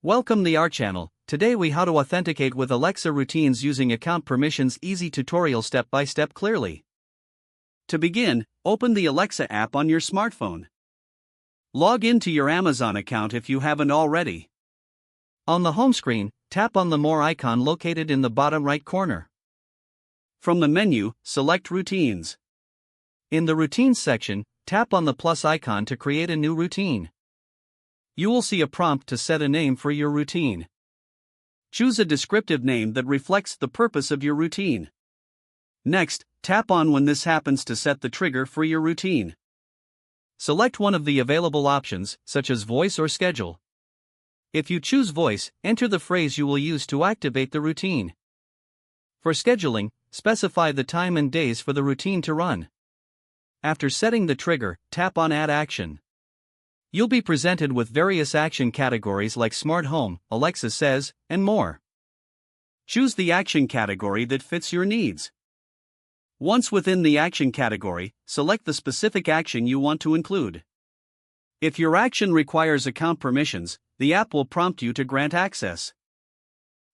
Welcome to our channel. Today we how to authenticate with Alexa routines using account permissions. Easy tutorial step by step clearly. To begin, open the Alexa app on your smartphone. Log into your Amazon account if you haven't already. On the home screen, tap on the More icon located in the bottom right corner. From the menu, select Routines. In the Routines section, tap on the plus icon to create a new routine. You will see a prompt to set a name for your routine. Choose a descriptive name that reflects the purpose of your routine. Next, tap on When this happens to set the trigger for your routine. Select one of the available options, such as voice or schedule. If you choose voice, enter the phrase you will use to activate the routine. For scheduling, specify the time and days for the routine to run. After setting the trigger, tap on Add Action. You'll be presented with various action categories like Smart Home, Alexa Says, and more. Choose the action category that fits your needs. Once within the action category, select the specific action you want to include. If your action requires account permissions, the app will prompt you to grant access.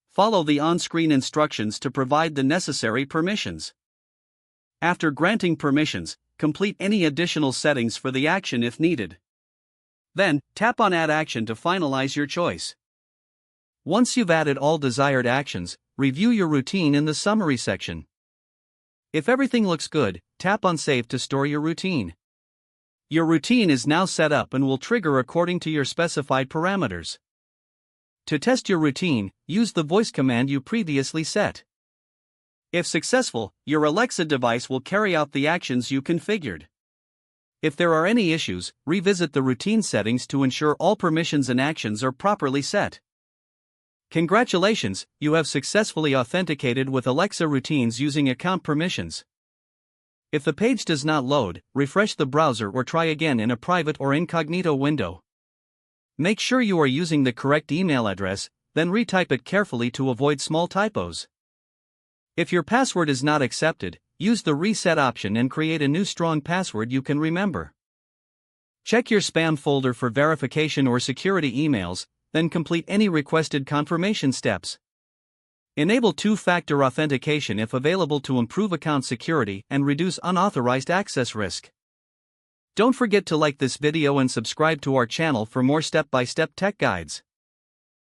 Follow the on-screen instructions to provide the necessary permissions. After granting permissions, complete any additional settings for the action if needed. Then, tap on Add Action to finalize your choice. Once you've added all desired actions, review your routine in the Summary section. If everything looks good, tap on Save to store your routine. Your routine is now set up and will trigger according to your specified parameters. To test your routine, use the voice command you previously set. If successful, your Alexa device will carry out the actions you configured. If there are any issues, revisit the routine settings to ensure all permissions and actions are properly set. Congratulations, you have successfully authenticated with Alexa routines using account permissions. If the page does not load, refresh the browser or try again in a private or incognito window. Make sure you are using the correct email address, then retype it carefully to avoid small typos. If your password is not accepted, use the reset option and create a new strong password you can remember. Check your spam folder for verification or security emails, then complete any requested confirmation steps. Enable two-factor authentication if available to improve account security and reduce unauthorized access risk. Don't forget to like this video and subscribe to our channel for more step-by-step tech guides.